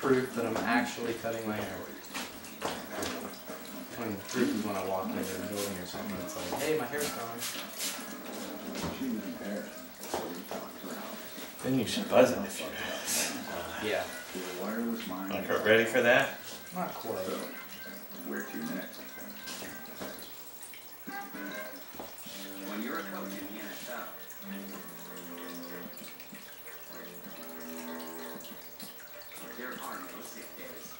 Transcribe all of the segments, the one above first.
proof that I'm actually cutting my hair. I mean, proof is when I walk into a building or something. It's like, hey, my hair's gone. Then you should buzz it if you. Yeah. Okay, ready for that? Not quite. Where to next? When you're a coach in the NFL, there are no sick days.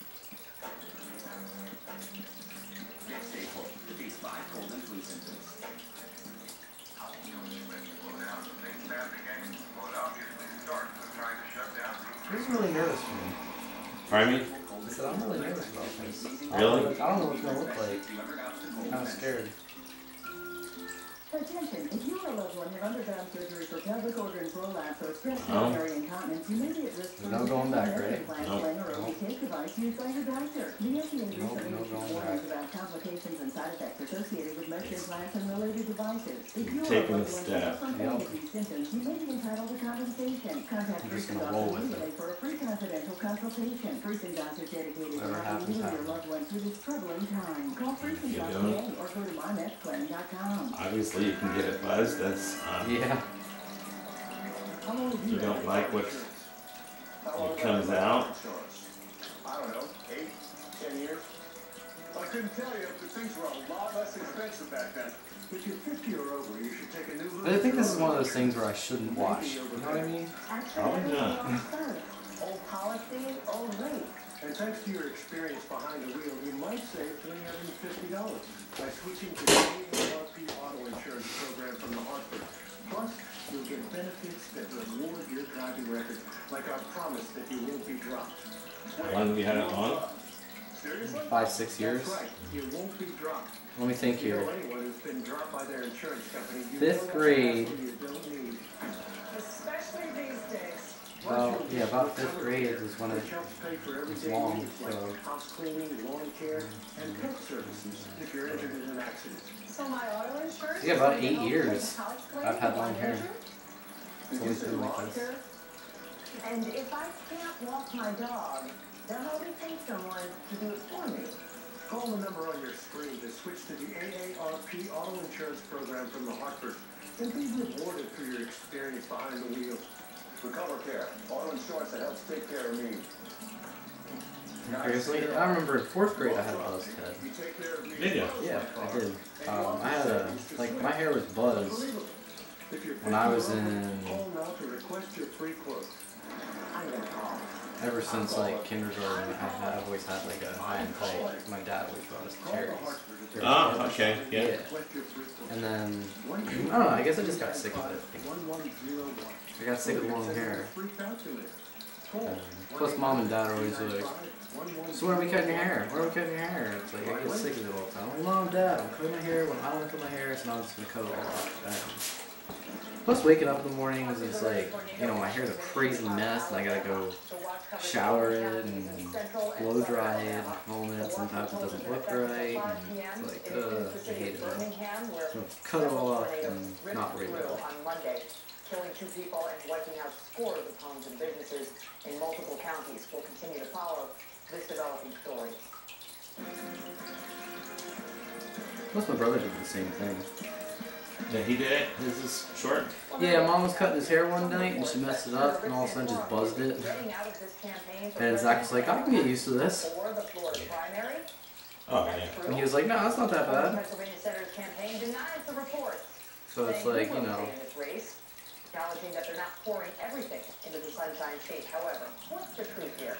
Get Staples to these 5 cold and flu symptoms. Who's really nervous for me? Pardon me? I said, I'm really nervous about this. Really? I don't know what it's going to look like. I'm kind of scared. Attention, if you or a loved one have undergone surgery for pelvic organ prolapse or stress urinary incontinence, you may be at risk for no going back, right? implant or OTK device used by your doctor. The FDA recently issued warnings about complications and side effects associated with mesh implants and related devices. If you or a Taking a loved one step. has something of these symptoms, you may be entitled to compensation. Contact Freezing Doctor immediately for a free confidential consultation. Freezing Doctor is dedicated to helping you and your loved one through this troubling time. Call Freezing Doctor today or go to mymedplan.com. Obviously, you can get it buzzed. That's Yeah. you don't like what comes out. I don't know, 8, 10 years? I couldn't tell you, but things were a lot less expensive back then. If you're 50 or over, you should take a new look. But I think this is one of those things where I shouldn't watch. You know what I mean? Probably not. Old policy, old rate. And thanks to your experience behind the wheel, you might save $350 by switching to the AARP Auto Insurance Program from the Hartford. Plus, you'll get benefits that reward your driving record, like our promise that you won't be dropped. How long have you had it on? Seriously? 5, 6 years. That's right. You won't be dropped. Let me think If you here. know anyone who's been dropped by their insurance company, you 5th know grade. that's you don't need. Especially these days. Well, yeah, about 5th grade is when it helps pay for was everyday long, needs like so. house cleaning, lawn care, and pet services if you're injured in an accident. So my auto insurance? Yeah, about 8 years I've had long hair. It's always been like this. And if I can't walk my dog, then I'll be paying someone to do it for me. Call the number on your screen to switch to the AARP Auto Insurance Program from the Hartford and be rewarded for your experience behind the wheel. Recover Care, auto insurance that helps take care of me. Seriously? I remember in 4th grade I had a buzzed head. You take care of me. Did you? Yeah, I did. I had a, like, my hair was buzzed when I was in, Call now to request your free quote. I'm gonna call. ever since, like, kindergarten, I've always had, like, a high-end type. My dad always brought us cherries. Oh, okay, yeah. Request your free quote. And then, I don't know, I guess I just got sick of it. 1101. I got sick of long hair. Free calculator. Call. Plus, mom and dad are always like, so when are we cutting your hair? When are we cutting your hair? It's like, I get sick of it all the time. Well, mom, dad, I'm cutting my hair when I don't want to cut my hair, so now I'm just going to cut it all off. Plus, waking up in the mornings, it's like, you know, my hair's a crazy mess, and I gotta go shower it and blow dry it at home, and sometimes it doesn't look right, and it's like, I hate it all. So cut it all off and not really well. On Monday, killing 2 people and wiping out scores of homes and businesses in multiple counties. We'll continue to follow this developing story. Plus, my brother did the same thing. Yeah, he did it. His is short. Yeah, mom was cutting his hair one night, and she messed it up, and all of a sudden just buzzed it. And Zach was like, I can get used to this. Oh, yeah. And he was like, no, that's not that bad. Pennsylvania Senator's campaign denies the report. So it's like, you know. Acknowledging that they're not pouring everything into the Sunshine State. However, what's the truth here?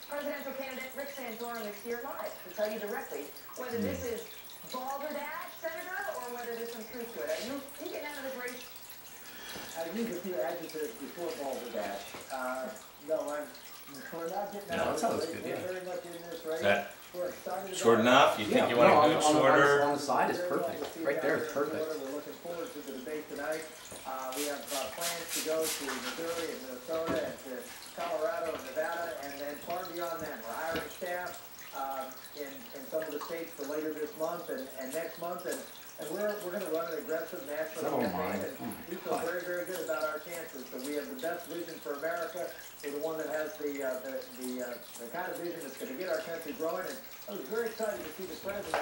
Presidential candidate Rick Santorum is here live to tell you directly whether this is balderdash, Senator, or whether there's some truth to it. Are you getting out of this race? I used a few adjectives before balderdash. No, we're not getting No, out that of sounds this good, race. yeah. We're very much in this race. That We're excited short about enough? You think you want no, to go shorter? on the side is perfect. Right there is perfect. We're looking forward to the debate tonight. We have plans to go to Missouri and Minnesota and to Colorado and Nevada, and then far beyond that. We're hiring staff in some of the states for later this month and next month, and And we're going to run an aggressive national Is that all campaign, mine? and Oh my we feel God. very, very good about our chances. So we have the best vision for America. We're the one that has the kind of vision that's going to get our country growing. And I was very excited to see the president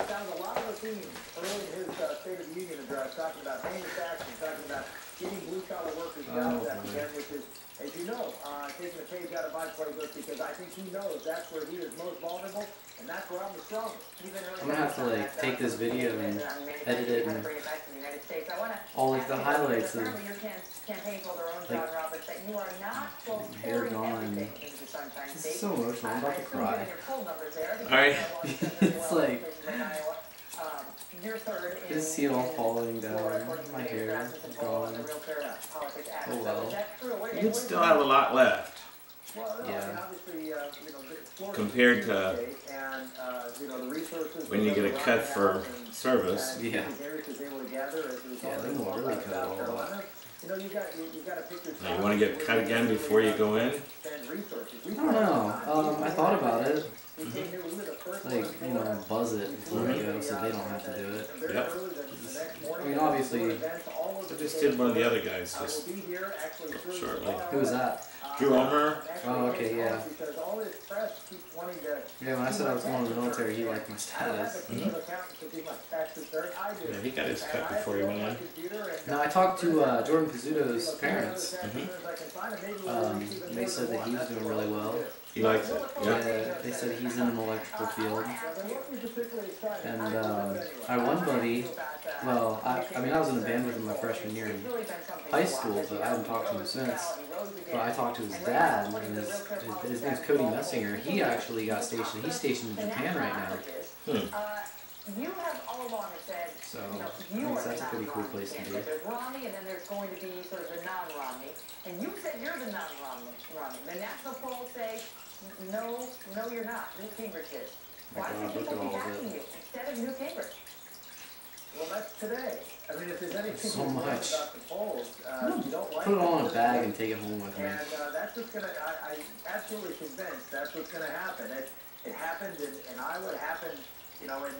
found a lot of the themes early in his State of the Union address, talking about manufacturing, talking about getting blue-collar workers jobs back again, which is, as you know, taking a page out of my playbook, because I think he knows that's where he is most vulnerable, and that's where I'm the strongest. I'm gonna have to like take this video and edit it and all like the highlights of hair gone. This is so emotional. I'm about to cry. Alright. It's like just see it all falling down. My hair is gone. Oh well. You'd still have a lot left Yeah. compared to when you get a cut for service. Yeah. Yeah, they will really cut it all off. You got to pick your Now, you want to get cut again before you go in? I don't know. I thought about it. Like, you know, buzz it before we go so they don't have to do it. Yep. I mean, obviously, I just did one of the other guys just shortly. who was that? Drew Omer. Oh, okay, yeah. Yeah, when I said I was going to the military, he liked my status. Yeah, he got his cut before he went in. No, I talked to Jordan Pizzuto's parents. They said that he was doing really well. He likes it. Yeah, Yeah. they said he's in an electrical field. And I one buddy, well, I mean, I was in a band with him my freshman year in high school, but I haven't talked to him since. But I talked to his dad, and his name's Cody Messinger. He actually got stationed. He's stationed in Japan right now. You have all along said, So, you I know, guess that's a pretty cool place to be. There's Romney, and then there's going to be sort of the non-Romney. And you said you're the non-Romney. The national polls say, no, you're not. Newt Gingrich is. Why should people be backing you instead of Newt Gingrich? Well, that's today. I mean, if there's anything So you know much. about the polls, you don't like Put it all in a bag and take it home with me. And that's what's going to, I'm absolutely convinced that's what's going to happen. It happened in Iowa, it happened, you know, in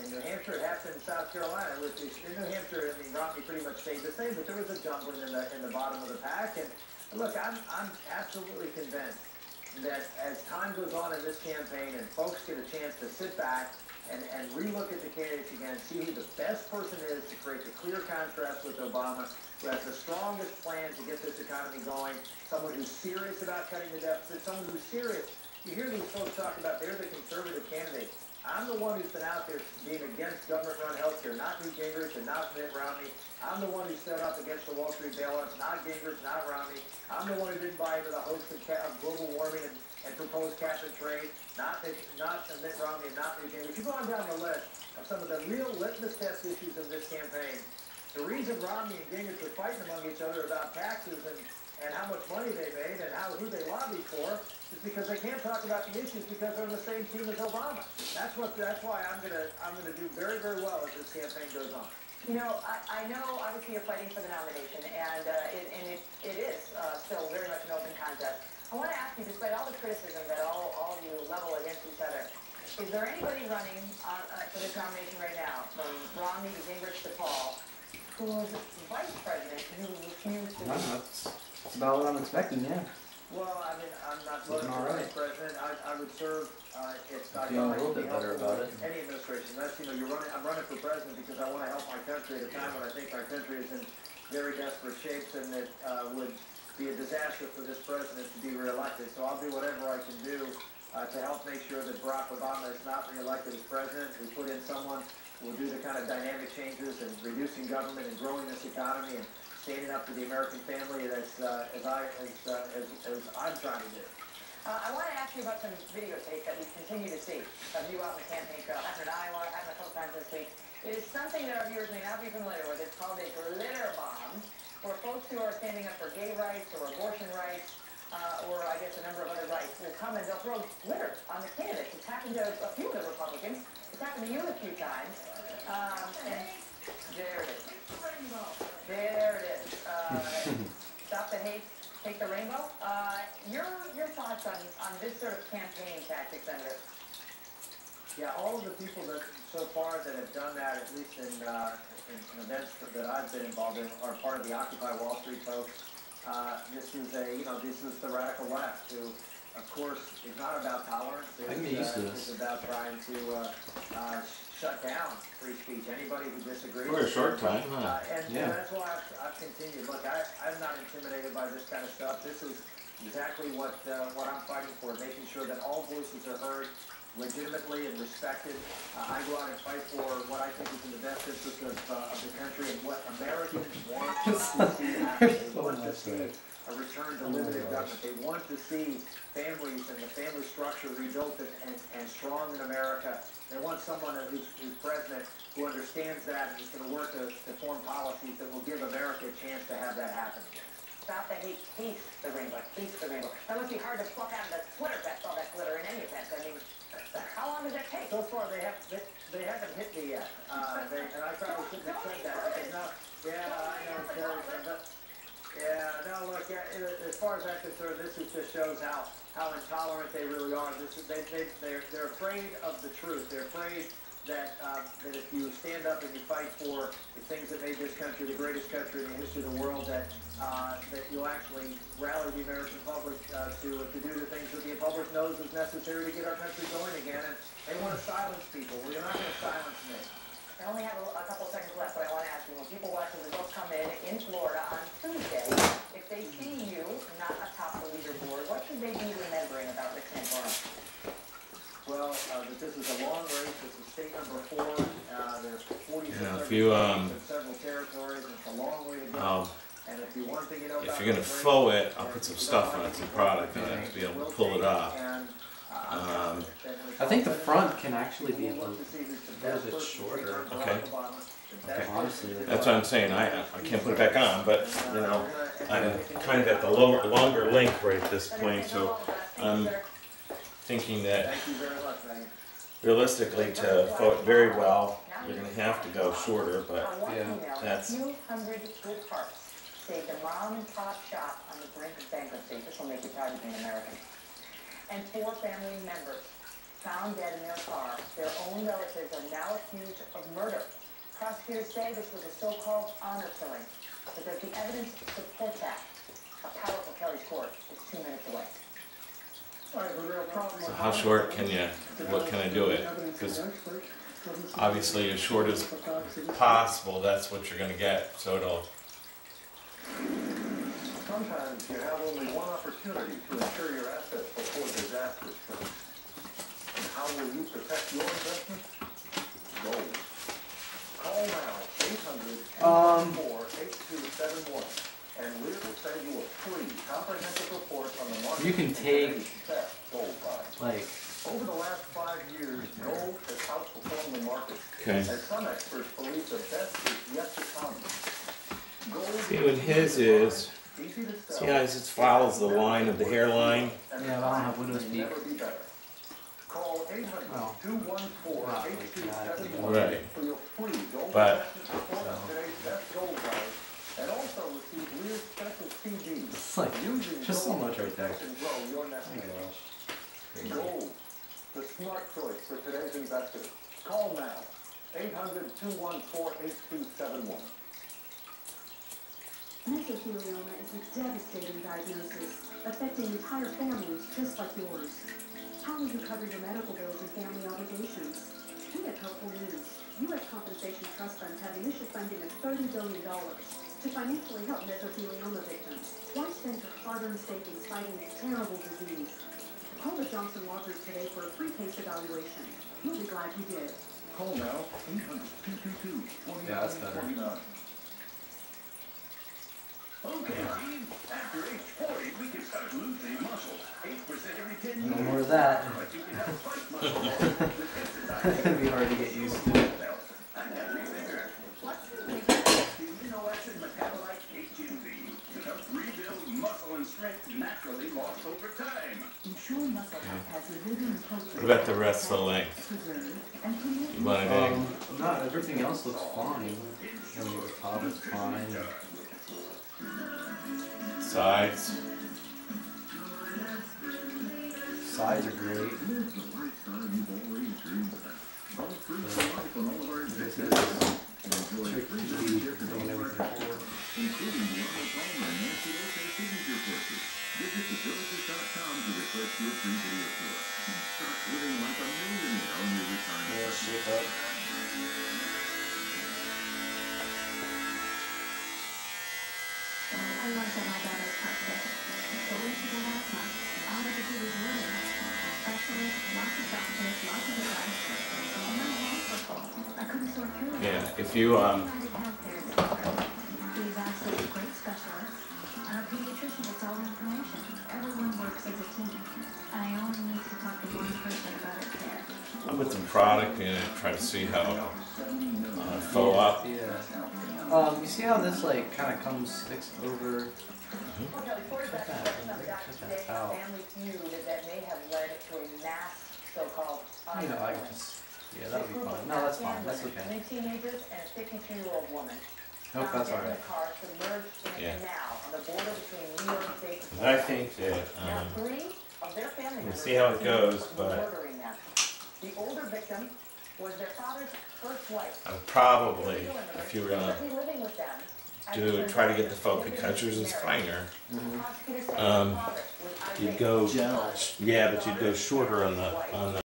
New Hampshire, it happened in South Carolina. In New Hampshire, I mean, Romney pretty much stayed the same, but there was a jumbling in the bottom of the pack. And look, I'm absolutely convinced that as time goes on in this campaign and folks get a chance to sit back and relook at the candidates again, see who the best person is to create the clear contrast with Obama, who has the strongest plan to get this economy going, someone who's serious about cutting the deficit, someone who's serious. You hear these folks talk about they're the conservative candidate. I'm the one who's been out there being against government-run health care, not Newt Gingrich and not Mitt Romney. I'm the one who stood up against the Wall Street bailouts, not Gingrich, not Romney. I'm the one who didn't buy into the hoax of global warming and proposed cap and trade, not Mitt Romney and not Newt Gingrich. You go on down the list of some of the real litmus test issues of this campaign. The reason Romney and Gingrich are fighting among each other about taxes and how much money they made and who they lobbied for is because they can't talk about the issues because they're on the same team as Obama. That's why I'm gonna do very, very well as this campaign goes on. You know, I know obviously you're fighting for the nomination, and it is still very much an open contest. I want to ask you, despite all the criticism that all of you level against each other, is there anybody running for this nomination right now, from Romney to Gingrich to Paul, who's vice president who refused to That's about what I'm expecting, yeah. Well, I mean, I'm not Looking running all for right. vice president. I would serve, it's not Feeling a going little to be bit better helpful about with it. any administration. Unless, you know, I'm running for president because I want to help my country at a time when I think our country is in very desperate shapes and that would be a disaster for this president to be reelected. So I'll do whatever I can do to help make sure that Barack Obama is not reelected as president. We put in someone who will do the kind of dynamic changes and reducing government and growing this economy and standing up for the American family as I'm trying to do. I want to ask you about some videotape that we continue to see of you out in the campaign trail. Happened in Iowa, happened a couple times this week. It is something that our viewers may not be familiar with. It's called a glitter bomb, where folks who are standing up for gay rights or abortion rights, or I guess a number of other rights, will come and they'll throw glitter on the candidates. It's happened to a few of the Republicans. It's happened to you a few times. And there it is. There it is. Stop the hate, take the rainbow. Your thoughts on this sort of campaign tactic, Senator? Yeah, all of the people that so far that have done that, at least in events that I've been involved in, are part of the Occupy Wall Street folks. This is this is the radical left who, of course, is not about tolerance. I can get used to this. It's about trying to shut down free speech. Anybody who disagrees. For a short time, huh? Yeah. And that's why I've continued. Look, I'm not intimidated by this kind of stuff. This is exactly what I'm fighting for, making sure that all voices are heard legitimately and respected. I go out and fight for what I think is in the best interest of the country and what Americans want to see happen. They want to see a return to limited government. They want to see families and the family structure rebuilt and strong in America. They want someone who's president who understands that and is going to work to form policies that will give America a chance to have that happen. Stop the hate, taste the rainbow, taste the rainbow. That must be hard to pluck out of the glitter, all that glitter in any event. I mean, how long does that take? So far, they haven't hit me yet. And I probably shouldn't have said that because now, yeah, I know, Terry, but yeah, no, look, as far as I'm concerned, this just shows how intolerant they really are. They're afraid of the truth. They're afraid that if you stand up and you fight for the things that made this country the greatest country in the history of the world, that you'll actually rally the American public to do the things that the public knows is necessary to get our country going again. And they want to silence people. Well, you're not going to silence me. I only have a couple seconds left, but I want to ask you, when people watch the results come in Florida on Tuesday, if they see you not atop the leaderboard, what should they be remembering about Rick Santorum? Well, that this is a long race. This is state number 4. There's 46 if you, in several territories. It's a long way to go. And if you one thing you know If about you're gonna this race, faux it, I'll put some stuff on it, some product on it to be able to pull it off. and, I think the front can actually be a little bit shorter. Okay. Okay. Honestly, That's what I'm saying. I can't put it back on, but you know, I'm kind of at the longer length right at this point, so I'm thinking that Thank you very much, Megan. realistically, to vote very well, you're gonna have to go shorter, but Yeah, that's- A few hundred good hearts saved a mom and pop shop on the brink of bankruptcy. This will make you proud to be an American. And 4 family members found dead in their car. Their own relatives are now accused of murder. Prosecutors say this was a so-called honor killing, but does the evidence support that? A powerful Kelly's court is 2 minutes away. so how short can you? What can I do it? Because obviously, as short as possible, that's what you're gonna get. So it'll. Sometimes you have only one opportunity to insure your assets before disaster strikes. And how will you protect your investment? Gold. Call now, 800-214-8271, and we will send you a free comprehensive report on the market. You can take, best gold price. like, Over the last 5 years, gold has outperformed the market. Okay. As some experts believe the best is yet to come. Gold See what his is. easy to sell. See how it just follows the line of the hairline. yeah, but I don't have Widow's Peak. Never be better. Call 800-214-8271 Right. for your free gold But- investment report on today's best gold price, and also receive Lear's special CDs. It's like, Using just so gold much to right there. protect and grow your nest egg. Gold, the smart choice for today's investors. Call now, 800-214-8271. Mesothelioma is a devastating diagnosis, affecting entire families just like yours. How will you cover your medical bills and family obligations? We have helpful news. U.S. Compensation Trust Funds have initial funding of $30 billion to financially help mesothelioma victims. Why spend your hard-earned savings fighting this terrible disease? Call the Johnson Law Group today for a free case evaluation. You'll be glad you did. Call now, 800-222-2949. Yeah, that's better. Okay, after age 40, we can start losing muscle. 8% every 10 years. no more of that. But you can have fight muscle. It'd be hard to get used to. Amino-acid metabolite HMB to help rebuild muscle and strength naturally lost over time. Ensure muscle health has the vigor and culture. What about the rest of the length? Preserve and promote You want anything? No, everything else looks fine. I mean, the top is fine. Sides. Sides are great. car you've always dreamed about. All free for life on all of our executives. Enjoy free membership in all of our stores, including the Ronald Palmer and Nancy Lopez signature courses. Visit thevillages.com to request your free video tour and start living like a millionaire on your retirement. I loved at my daughter's birthday. But when she got asthma, all I could do was worry. Specialists, lots of doctors, lots of advice. And my hands were full. I couldn't sort through it. Yeah, if you United Healthcare is different. We've access to great specialists. And our pediatrician gets all the information. Everyone works as a team. And I only need to talk to one person about her care. I'll put some product in it, try to see how fill up. Yeah. You see how this like kind of comes sticks over? Well, Kelly, Ford is asking question on the doctor today, a family feud that may have led to a mass so-called You know, I can just that'll be fine. No, that's fine. That's okay. 3 teenagers and a 52-year-old woman. Nope, that's all Found dead in right. the car submerged in a Yeah. canal on the border between New York State and I Florida. think that Now, 3 of their family we'll members see how it goes, were but murdering them. The older victim was their father's first wife. I would probably, if you were gonna Living with them. try to get the folk catchers and finer, Prosecutors say Um, the father was you'd irate. go, Gel. yeah, but you'd go shorter on the